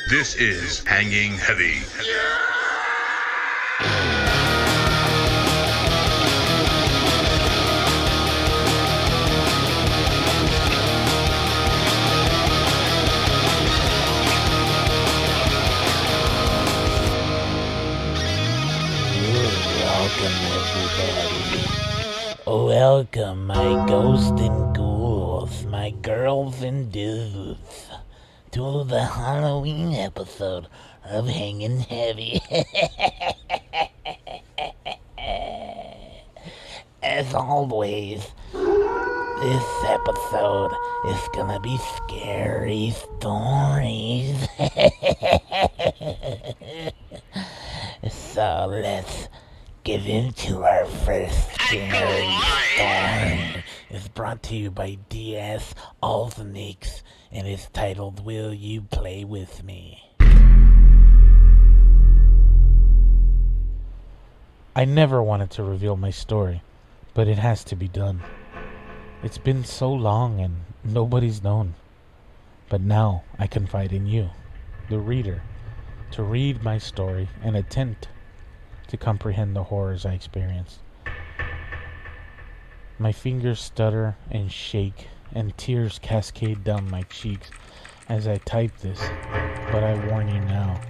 This is Hanging Heavy. Welcome, my ghosts and ghouls, my girls and dudes, to the Halloween episode of Hangin' Heavy. As always, this episode is gonna be scary stories. So let's get into our first scary story. It's brought to you by DS Alzenix and is titled Will You Play With Me? I never wanted to reveal my story, but it has to be done. It's been so long and nobody's known. But now I confide in you, the reader, to read my story and attempt to comprehend the horrors I experienced. My fingers stutter and shake, and tears cascade down my cheeks as I type this, but I warn you now,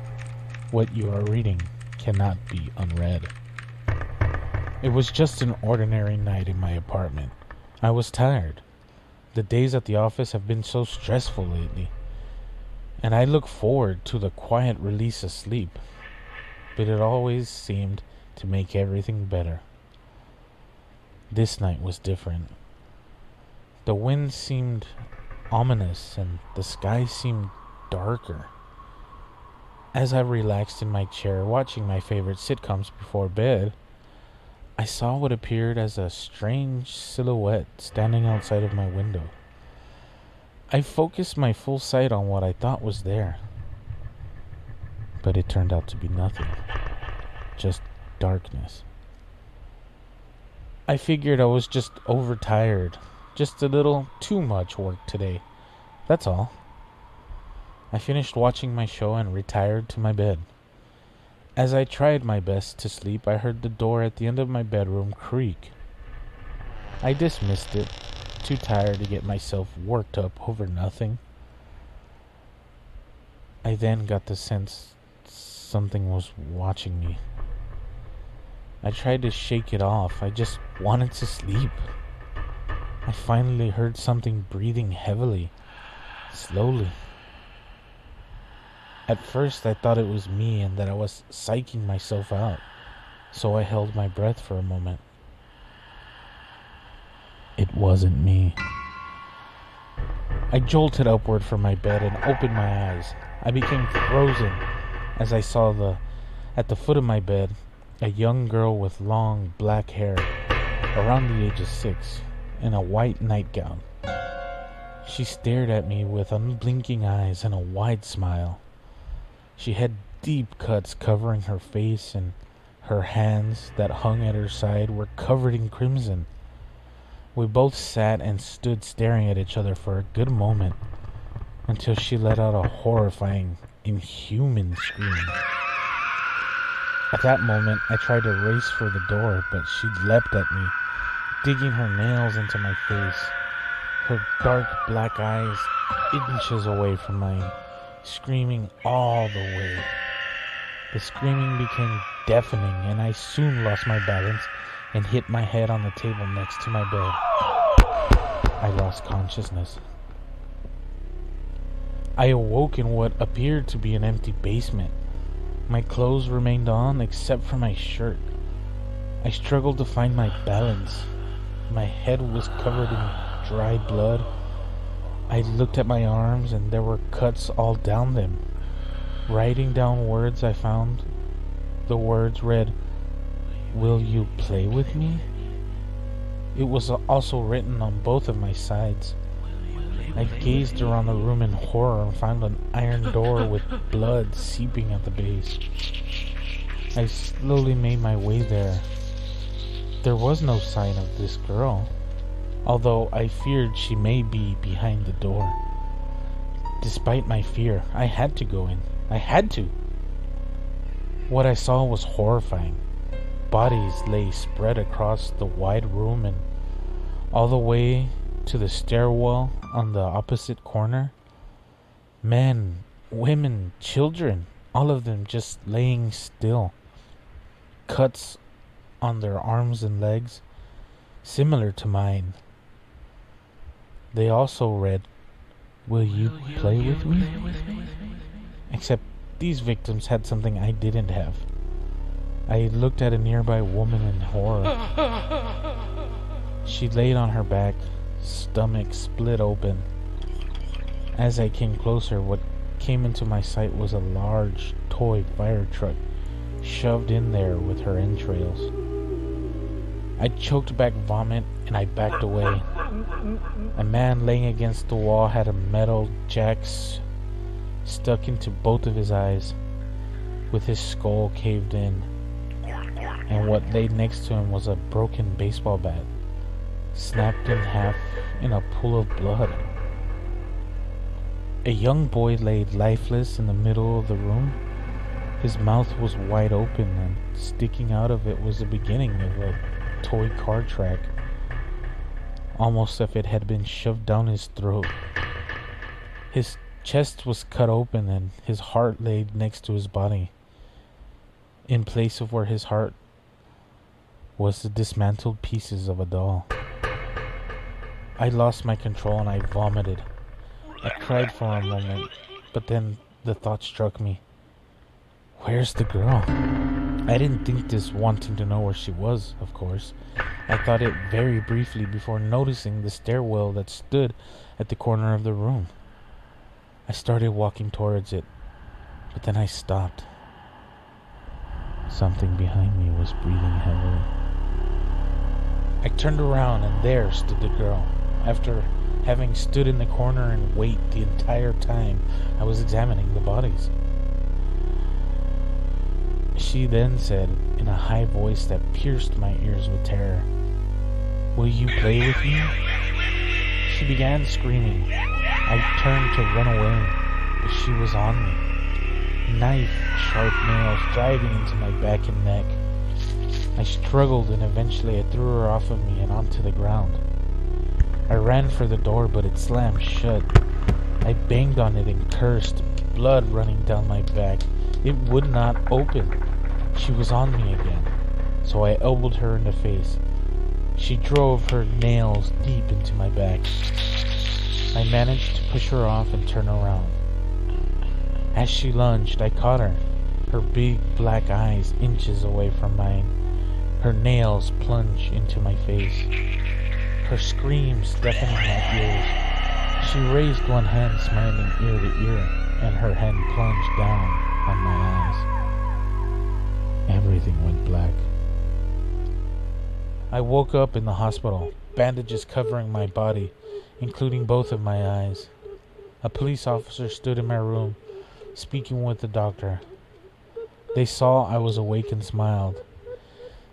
what you are reading cannot be unread. It was just an ordinary night in my apartment. I was tired. The days at the office have been so stressful lately, and I look forward to the quiet release of sleep. But it always seemed to make everything better. This night was different. The wind seemed ominous and the sky seemed darker. As I relaxed in my chair watching my favorite sitcoms before bed, I saw what appeared as a strange silhouette standing outside of my window. I focused my full sight on what I thought was there, but it turned out to be nothing. Just darkness. I figured I was just overtired. Just a little too much work today. That's all. I finished watching my show and retired to my bed. As I tried my best to sleep, I heard the door at the end of my bedroom creak. I dismissed it, too tired to get myself worked up over nothing. I then got the sense something was watching me. I tried to shake it off. I just wanted to sleep. I finally heard something breathing heavily, slowly. At first I thought it was me and that I was psyching myself out, so I held my breath for a moment. It wasn't me. I jolted upward from my bed and opened my eyes. I became frozen as I saw at the foot of my bed, a young girl with long black hair, around the age of 6, in a white nightgown. She stared at me with unblinking eyes and a wide smile. She had deep cuts covering her face, and her hands that hung at her side were covered in crimson. We both sat and stood staring at each other for a good moment, until she let out a horrifying, inhuman scream. At that moment, I tried to race for the door, but she leapt at me, digging her nails into my face, her dark black eyes inches away from mine, screaming all the way. The screaming became deafening, and I soon lost my balance and hit my head on the table next to my bed. I lost consciousness. I awoke in what appeared to be an empty basement. My clothes remained on except for my shirt. I struggled to find my balance. My head was covered in dry blood. I looked at my arms and there were cuts all down them. Writing down words I found, the words read, "Will you play with me?" It was also written on both of my sides. I gazed around the room in horror and found an iron door with blood seeping at the base. I slowly made my way there. There was no sign of this girl, although I feared she may be behind the door. Despite my fear, I had to go in. I had to. What I saw was horrifying. Bodies lay spread across the wide room and all the way to the stairwell on the opposite corner. Men, women, children, all of them just laying still. Cuts on their arms and legs, similar to mine. They also read, "Will you play with me?" Except these victims had something I didn't have. I looked at a nearby woman in horror. She laid on her back, stomach split open. As I came closer, what came into my sight was a large toy fire truck shoved in there with her entrails. I choked back vomit and I backed away. A man laying against the wall had a metal jack stuck into both of his eyes, with his skull caved in, and what lay next to him was a broken baseball bat, snapped in half in a pool of blood. A young boy laid lifeless in the middle of the room. His mouth was wide open, and sticking out of it was the beginning of a toy car track, almost as if it had been shoved down his throat. His chest was cut open and his heart laid next to his body. In place of where his heart was the dismantled pieces of a doll. I lost my control and I vomited. I cried for a moment, but then the thought struck me. Where's the girl? I didn't think this wanting to know where she was, of course. I thought it very briefly before noticing the stairwell that stood at the corner of the room. I started walking towards it, but then I stopped. Something behind me was breathing heavily. I turned around and there stood the girl. After having stood in the corner and wait the entire time I was examining the bodies. She then said in a high voice that pierced my ears with terror, "Will you play with me?" She began screaming. I turned to run away, but she was on me. Knife-sharp nails driving into my back and neck. I struggled and eventually I threw her off of me and onto the ground. I ran for the door, but it slammed shut. I banged on it and cursed, blood running down my back. It would not open. She was on me again, so I elbowed her in the face. She drove her nails deep into my back. I managed to push her off and turn around. As she lunged, I caught her, her big black eyes inches away from mine. Her nails plunged into my face. Her screams deafening my ears. She raised one hand, smiling ear to ear, and her hand plunged down on my eyes. Everything went black. I woke up in the hospital, bandages covering my body, including both of my eyes. A police officer stood in my room, speaking with the doctor. They saw I was awake and smiled.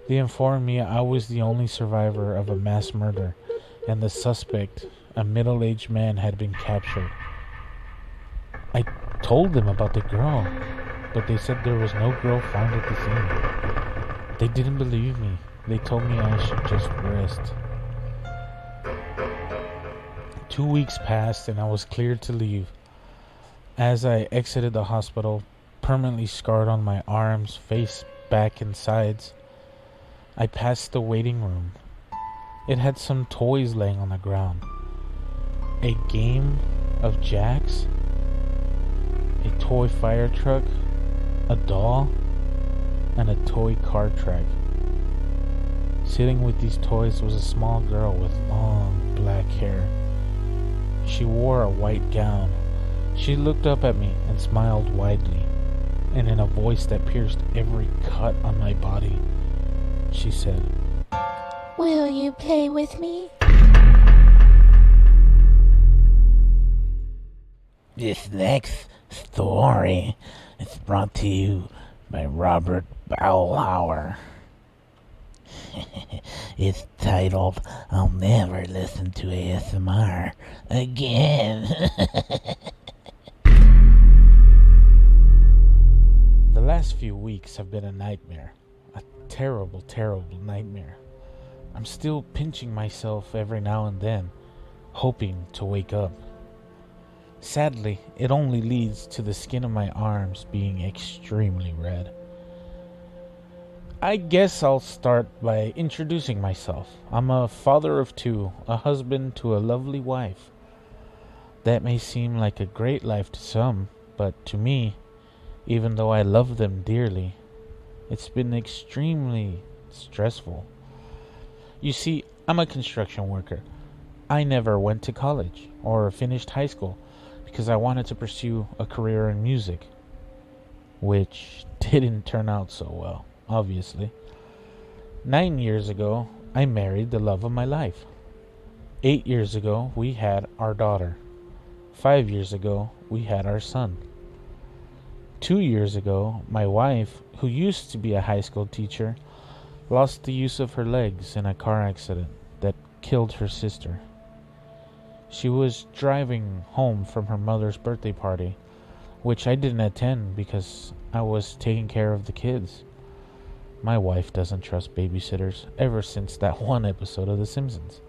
They informed me I was the only survivor of a mass murder, and the suspect, a middle-aged man, had been captured. I told them about the girl, but they said there was no girl found at the scene. They didn't believe me. They told me I should just rest. 2 weeks passed and I was cleared to leave. As I exited the hospital, permanently scarred on my arms, face, back, and sides, I passed the waiting room. It had some toys laying on the ground. A game of jacks, a toy fire truck, a doll, and a toy car track. Sitting with these toys was a small girl with long black hair. She wore a white gown. She looked up at me and smiled widely, and in a voice that pierced every cut on my body, she said, "Will you play with me?" This next story is brought to you by Robert Bauhauer. It's titled, "I'll Never Listen to ASMR Again." last few weeks have been a nightmare. A terrible, terrible nightmare. I'm still pinching myself every now and then, hoping to wake up. Sadly, it only leads to the skin of my arms being extremely red. I guess I'll start by introducing myself. I'm a father of two, a husband to a lovely wife. That may seem like a great life to some, but to me, even though I love them dearly, it's been extremely stressful. You see, I'm a construction worker. I never went to college or finished high school because I wanted to pursue a career in music, which didn't turn out so well, obviously. 9 years ago, I married the love of my life. 8 years ago, we had our daughter. 5 years ago, we had our son. 2 years ago, my wife, who used to be a high school teacher, lost the use of her legs in a car accident that killed her sister. She was driving home from her mother's birthday party, which I didn't attend because I was taking care of the kids. My wife doesn't trust babysitters ever since that one episode of The Simpsons.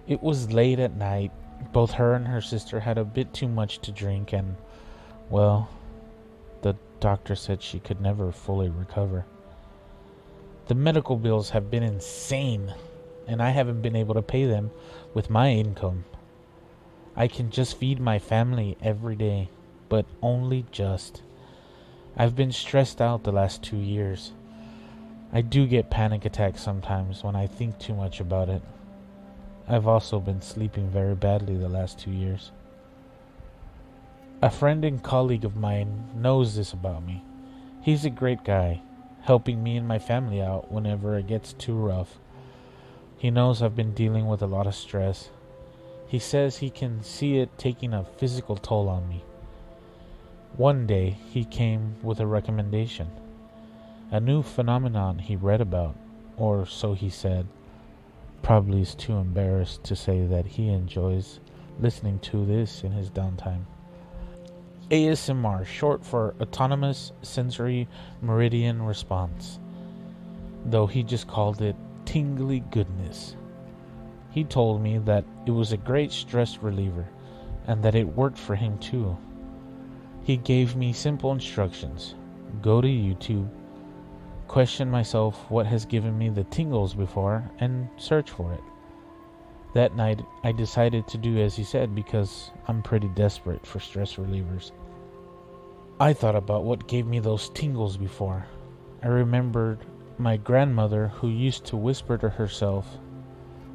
It was late at night. Both her and her sister had a bit too much to drink and, well, the doctor said she could never fully recover. The medical bills have been insane, and I haven't been able to pay them with my income. I can just feed my family every day, but only just. I've been stressed out the last 2 years. I do get panic attacks sometimes when I think too much about it. I've also been sleeping very badly the last 2 years. A friend and colleague of mine knows this about me. He's a great guy, helping me and my family out whenever it gets too rough. He knows I've been dealing with a lot of stress. He says he can see it taking a physical toll on me. One day, he came with a recommendation. A new phenomenon he read about, or so he said. Probably is too embarrassed to say that he enjoys listening to this in his downtime. ASMR, short for Autonomous Sensory Meridian Response, though he just called it tingly goodness. He told me that it was a great stress reliever and that it worked for him too. He gave me simple instructions. Go to YouTube, question myself what has given me the tingles before, and search for it. That night, I decided to do as he said because I'm pretty desperate for stress relievers. I thought about what gave me those tingles before. I remembered my grandmother, who used to whisper to herself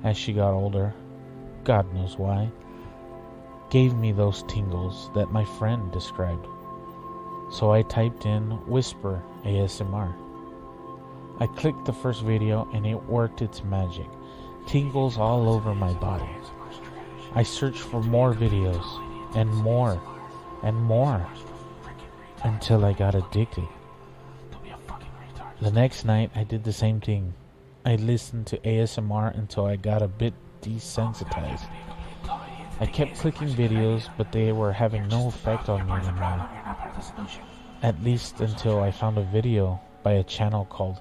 as she got older, God knows why, gave me those tingles that my friend described. So I typed in whisper ASMR. I clicked the first video and it worked its magic. Tingles all over my body. I searched for more videos and more until I got addicted. The next night I did the same thing. I listened to ASMR until I got a bit desensitized. I kept clicking videos, but they were having no effect on me anymore. At least until I found a video by a channel called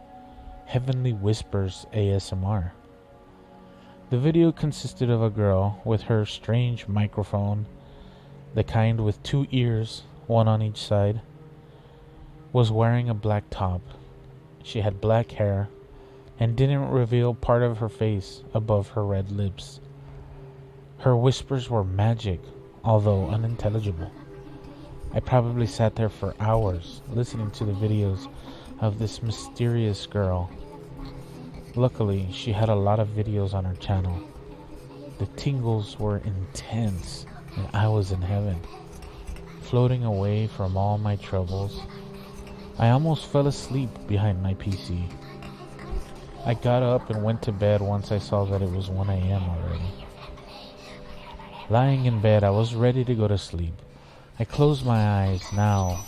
Heavenly Whispers ASMR. The video consisted of a girl with her strange microphone, the kind with 2 ears, one on each side, was wearing a black top. She had black hair and didn't reveal part of her face above her red lips. Her whispers were magic, although unintelligible. I probably sat there for hours listening to the videos of this mysterious girl. Luckily, she had a lot of videos on her channel. The tingles were intense, and I was in heaven, floating away from all my troubles. I almost fell asleep behind my PC. I got up and went to bed once I saw that it was 1 a.m. already. Lying in bed, I was ready to go to sleep. I closed my eyes. Now,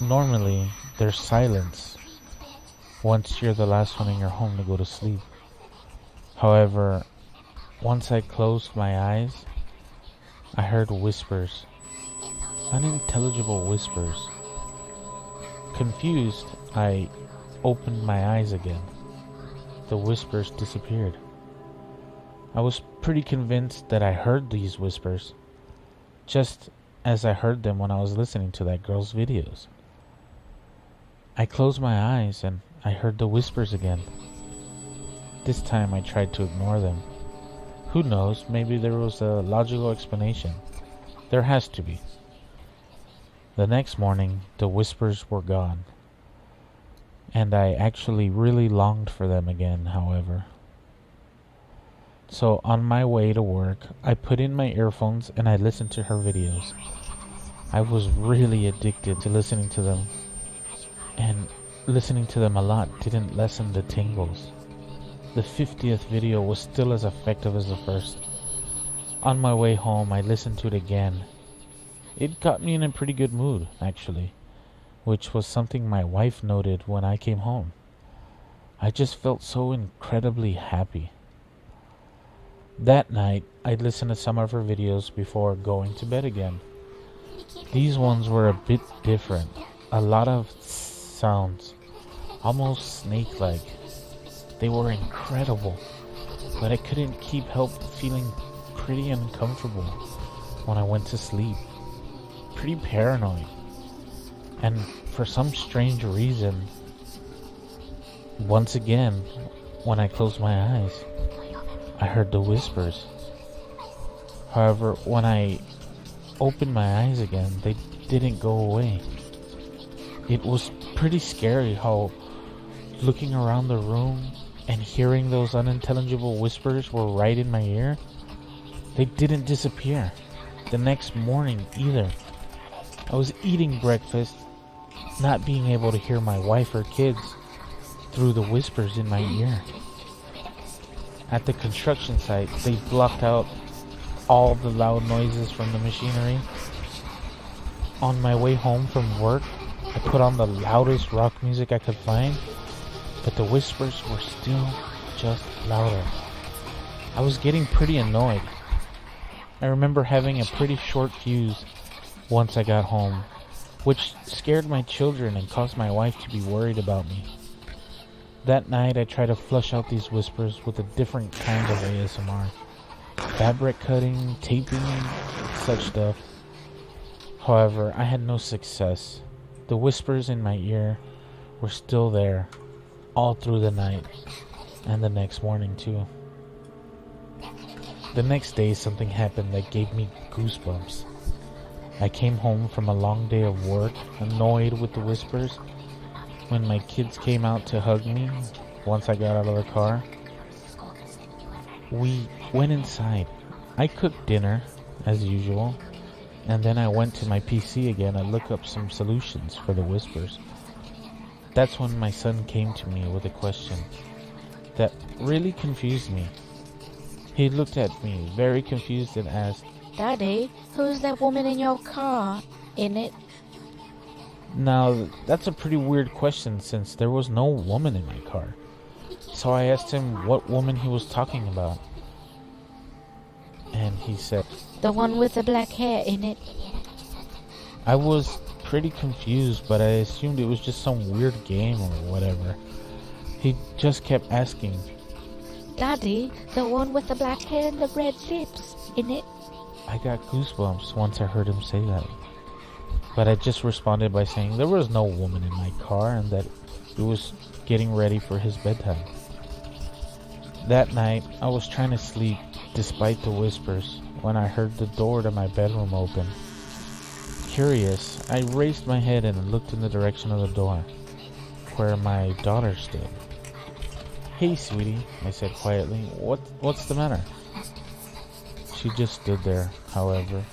normally, there's silence once you're the last one in your home to go to sleep. However, once I closed my eyes, I heard whispers, unintelligible whispers, Confused, I opened my eyes again. The whispers disappeared. I was pretty convinced that I heard these whispers, just as I heard them when I was listening to that girl's videos. I closed my eyes and I heard the whispers again. This time I tried to ignore them. Who knows, maybe there was a logical explanation. There has to be. The next morning, the whispers were gone. And I actually really longed for them again, however. So on my way to work, I put in my earphones and I listened to her videos. I was really addicted to listening to them. And listening to them a lot didn't lessen the tingles. The 50th video was still as effective as the first. On my way home, I listened to it again. It got me in a pretty good mood, actually, which was something my wife noted when I came home. I just felt so incredibly happy. That night, I listened to some of her videos before going to bed again. These ones were a bit different. A lot of sounds, almost snake-like. They were incredible, but I couldn't keep help feeling pretty uncomfortable when I went to sleep. Pretty paranoid. And for some strange reason, once again, when I closed my eyes, I heard the whispers. However, when I opened my eyes again, they didn't go away. It was pretty scary how looking around the room and hearing those unintelligible whispers were right in my ear. They didn't disappear. The next morning either. I was eating breakfast, not being able to hear my wife or kids through the whispers in my ear. At the construction site, they blocked out all the loud noises from the machinery. On my way home from work, I put on the loudest rock music I could find, but the whispers were still just louder. I was getting pretty annoyed. I remember having a pretty short fuse once I got home, which scared my children and caused my wife to be worried about me. That night I tried to flush out these whispers with a different kind of ASMR. Fabric cutting, taping, such stuff. However, I had no success. The whispers in my ear were still there, all through the night, and the next morning too. The next day something happened that gave me goosebumps. I came home from a long day of work, annoyed with the whispers. When my kids came out to hug me, once I got out of the car, we went inside. I cooked dinner, as usual, and then I went to my PC again to look up some solutions for the whispers. That's when my son came to me with a question that really confused me. He looked at me very confused and asked, Daddy, who's that woman in your car? In it? Now, that's a pretty weird question since there was no woman in my car. So I asked him what woman he was talking about. And he said, The one with the black hair in it. I was pretty confused, but I assumed it was just some weird game or whatever. He just kept asking, Daddy, the one with the black hair and the red lips in it. I got goosebumps once I heard him say that. But I just responded by saying there was no woman in my car and that it was getting ready for his bedtime. That night, I was trying to sleep despite the whispers when I heard the door to my bedroom open. Curious, I raised my head and looked in the direction of the door, where my daughter stood. Hey, sweetie, I said quietly, what's the matter? She just stood there, however,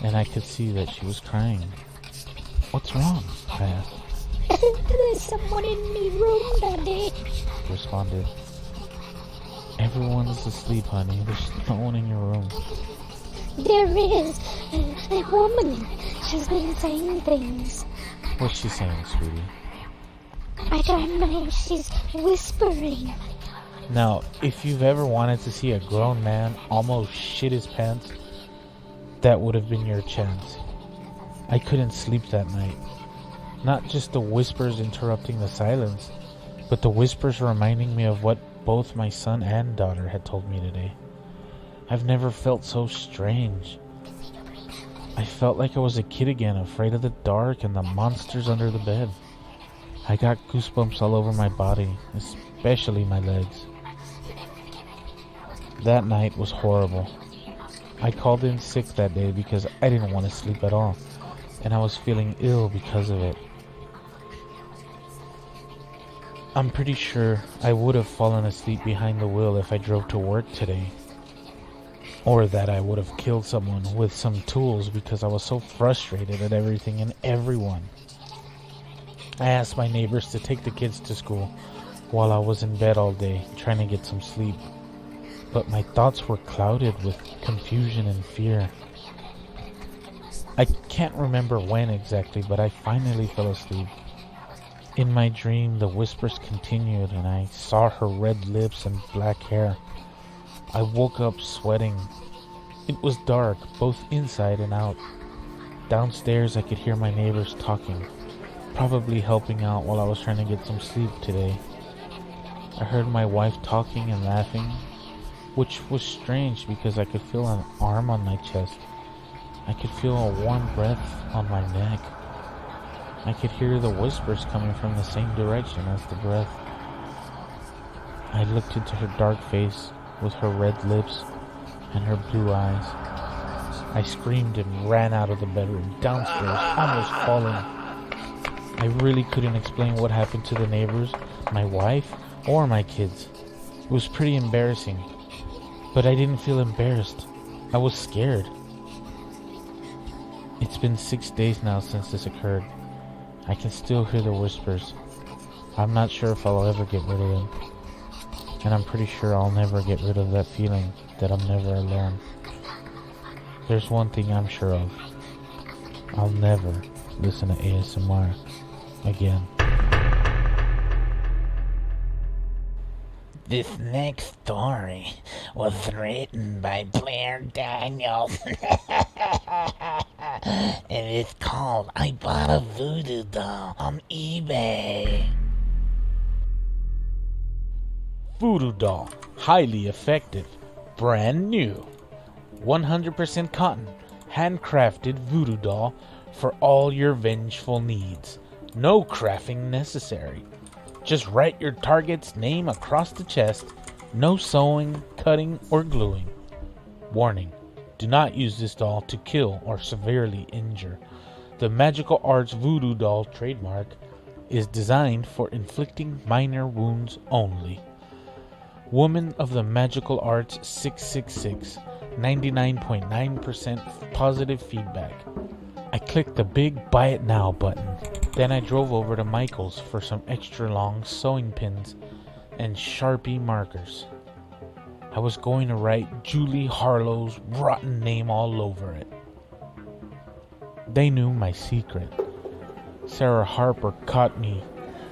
and I could see that she was crying. What's wrong? I asked. There's someone in me room, Daddy. She responded. Everyone's asleep, honey. There's no one in your room. There is a woman. She's been saying things. What's she saying, sweetie? I don't know. She's whispering. Now, if you've ever wanted to see a grown man almost shit his pants, that would have been your chance. I couldn't sleep that night. Not just the whispers interrupting the silence, but the whispers reminding me of what both my son and daughter had told me today. I've never felt so strange. I felt like I was a kid again, afraid of the dark and the monsters under the bed. I got goosebumps all over my body, especially my legs. That night was horrible. I called in sick that day because I didn't want to sleep at all, and I was feeling ill because of it. I'm pretty sure I would have fallen asleep behind the wheel if I drove to work today. Or that I would have killed someone with some tools because I was so frustrated at everything and everyone. I asked my neighbors to take the kids to school while I was in bed all day trying to get some sleep. But my thoughts were clouded with confusion and fear. I can't remember when exactly, but I finally fell asleep. In my dream, the whispers continued, and I saw her red lips and black hair. I woke up sweating. It was dark, both inside and out. Downstairs, I could hear my neighbors talking, probably helping out while I was trying to get some sleep today. I heard my wife talking and laughing, which was strange because I could feel an arm on my chest. I could feel a warm breath on my neck. I could hear the whispers coming from the same direction as the breath. I looked into her dark face with her red lips and her blue eyes. I screamed and ran out of the bedroom, downstairs, almost falling. I really couldn't explain what happened to the neighbors, my wife, or my kids. It was pretty embarrassing, but I didn't feel embarrassed. I was scared. It's been 6 days now since this occurred. I can still hear the whispers. I'm not sure if I'll ever get rid of them. And I'm pretty sure I'll never get rid of that feeling that I'm never alone. There's one thing I'm sure of. I'll never listen to ASMR again. This next story was written by Blair Daniels. And it's called I Bought a Voodoo Doll on eBay. Voodoo doll, highly effective, brand new. 100% cotton, handcrafted voodoo doll for all your vengeful needs. No crafting necessary. Just write your target's name across the chest. No sewing, cutting, or gluing. Warning: do not use this doll to kill or severely injure. The Magical Arts Voodoo Doll trademark is designed for inflicting minor wounds only. Woman of the Magical Arts 666, 99.9% positive feedback. I clicked the big Buy It Now button. Then I drove over to Michael's for some extra long sewing pins and Sharpie markers. I was going to write Julie Harlow's rotten name all over it. They knew my secret. Sarah Harper caught me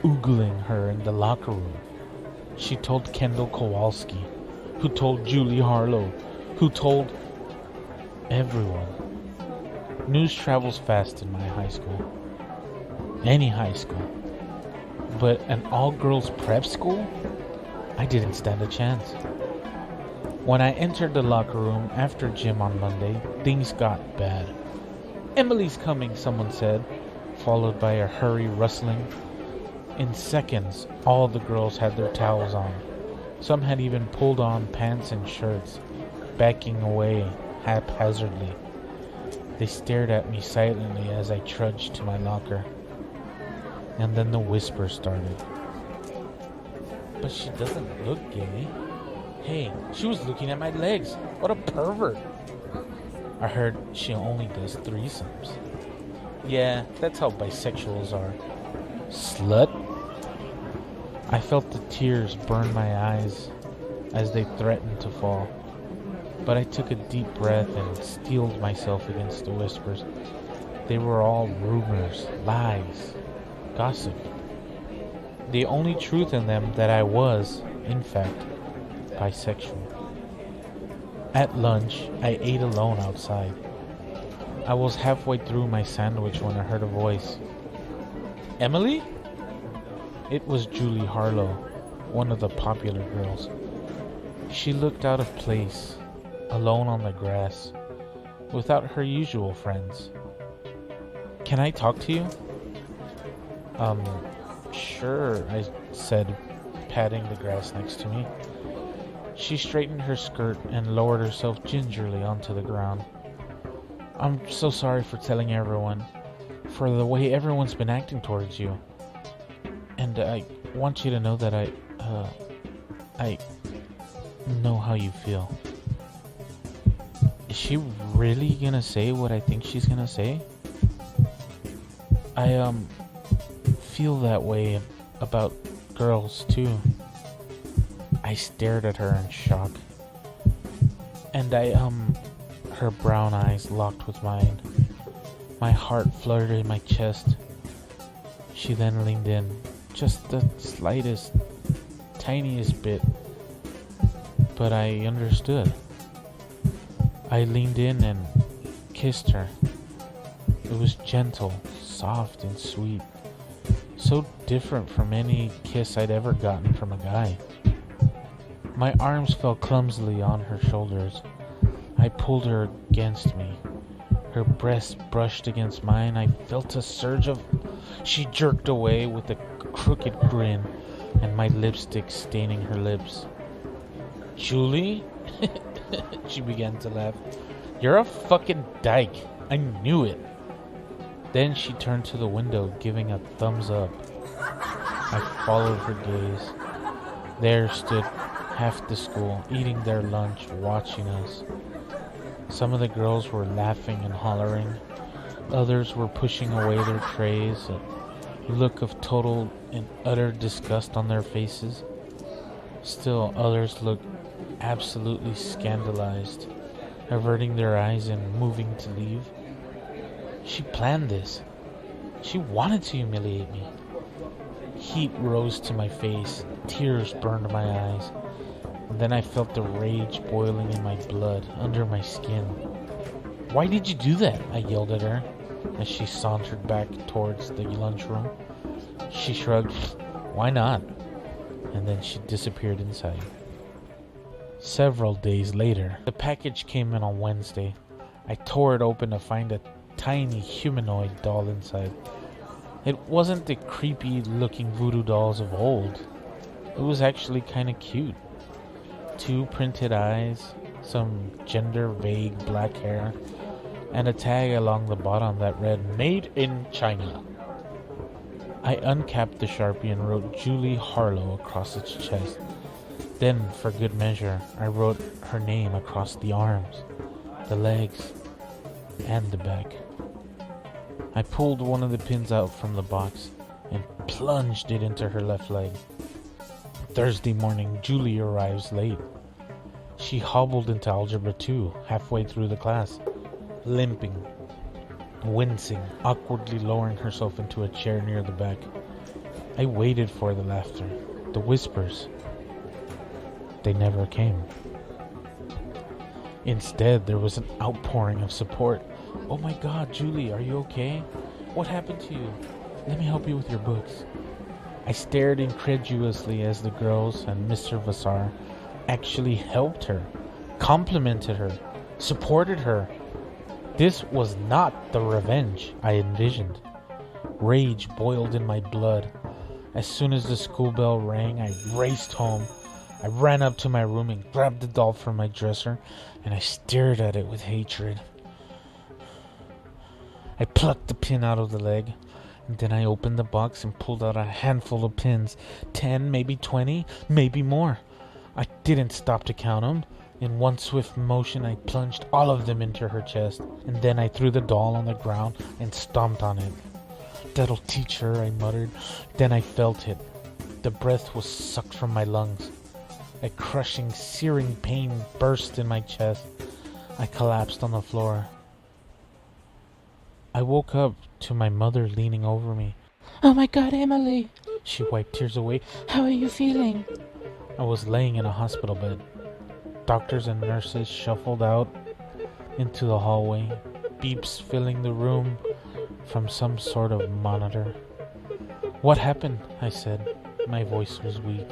oogling her in the locker room. She told Kendall Kowalski, who told Julie Harlow, who told everyone. News travels fast in my high school. Any high school. But an all-girls prep school? I didn't stand a chance. When I entered the locker room after gym on Monday, things got bad. "Emily's coming," someone said, followed by a hurry rustling. In seconds, all the girls had their towels on. Some had even pulled on pants and shirts, backing away haphazardly. They stared at me silently as I trudged to my locker. And then the whisper started. "But she doesn't look gay. Hey, she was looking at my legs. What a pervert." I heard she only does threesomes. Yeah, that's how bisexuals are. Slut. I felt the tears burn my eyes as they threatened to fall. But I took a deep breath and steeled myself against the whispers. They were all rumors, lies, gossip. The only truth in them that I was, in fact, bisexual. At lunch, I ate alone outside. I was halfway through my sandwich when I heard a voice. Emily? It was Julie Harlow, one of the popular girls. She looked out of place, alone on the grass, without her usual friends. Can I talk to you? Sure, I said, patting the grass next to me. She straightened her skirt and lowered herself gingerly onto the ground. I'm so sorry for telling everyone, for the way everyone's been acting towards you. And I want you to know that I know how you feel. Is she really gonna say what I think she's gonna say? I feel that way about girls too. I stared at her in shock. And her brown eyes locked with mine. My heart fluttered in my chest. She then leaned in, just the slightest, tiniest bit. But I understood. I leaned in and kissed her. It was gentle, soft, and sweet. So different from any kiss I'd ever gotten from a guy. My arms fell clumsily on her shoulders. I pulled her against me. Her breast brushed against mine. I felt a surge of... She jerked away with a crooked grin and my lipstick staining her lips. Julie? She began to laugh. You're a fucking dyke. I knew it. Then she turned to the window, giving a thumbs up. I followed her gaze. There stood half the school, eating their lunch, watching us. Some of the girls were laughing and hollering. Others were pushing away their trays, a look of total and utter disgust on their faces. Still others looked absolutely scandalized, averting their eyes and moving to leave. She planned this. She wanted to humiliate me. Heat rose to my face, tears burned my eyes, and then I felt the rage boiling in my blood, under my skin. Why did you do that? I yelled at her as she sauntered back towards the lunchroom. She shrugged. Why not? And then she disappeared inside. Several days later, the package came in on Wednesday. I tore it open to find a tiny humanoid doll inside. It wasn't the creepy looking voodoo dolls of old. It was actually kind of cute. 2 printed eyes, some gender vague black hair, and a tag along the bottom that read Made in China. I uncapped the Sharpie and wrote Julie Harlow across its chest. Then, for good measure, I wrote her name across the arms, the legs, and the back. I pulled one of the pins out from the box and plunged it into her left leg. Thursday morning, Julie arrives late. She hobbled into Algebra 2 halfway through the class, limping, wincing, awkwardly lowering herself into a chair near the back. I waited for the laughter, the whispers. They never came. Instead, there was an outpouring of support. Oh my God, Julie, are you okay? What happened to you? Let me help you with your books. I stared incredulously as the girls and Mr. Vassar actually helped her, complimented her, supported her. This was not the revenge I envisioned. Rage boiled in my blood. As soon as the school bell rang, I raced home. I ran up to my room and grabbed the doll from my dresser, and I stared at it with hatred. I plucked the pin out of the leg, and then I opened the box and pulled out a handful of pins. 10, maybe 20, maybe more. I didn't stop to count them. In one swift motion, I plunged all of them into her chest, and then I threw the doll on the ground and stomped on it. That'll teach her, I muttered. Then I felt it. The breath was sucked from my lungs. A crushing, searing pain burst in my chest. I collapsed on the floor. I woke up to my mother leaning over me. Oh my God, Emily! She wiped tears away. How are you feeling? I was laying in a hospital bed. Doctors and nurses shuffled out into the hallway, beeps filling the room from some sort of monitor. What happened? I said. My voice was weak.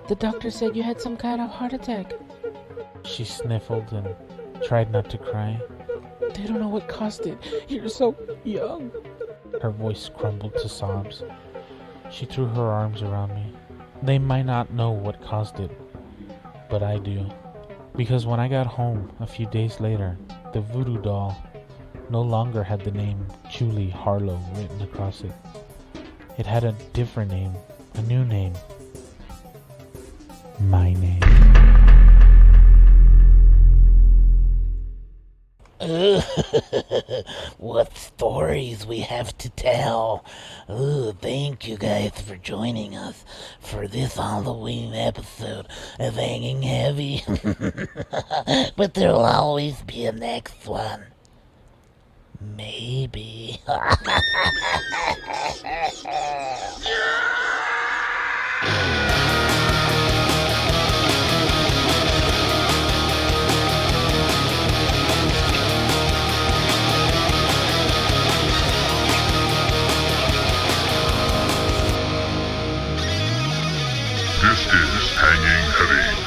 The doctor said you had some kind of heart attack. She sniffled and tried not to cry. They don't know what caused it. You're so young. Her voice crumbled to sobs. She threw her arms around me. They might not know what caused it, but I do. Because when I got home a few days later, the voodoo doll no longer had the name Julie Harlow written across it. It had a different name, a new name. My name. What stories we have to tell. Thank you guys for joining us for this Halloween episode of Hanging Heavy. But there'll always be a next one. Maybe. This is Hanging Heavy.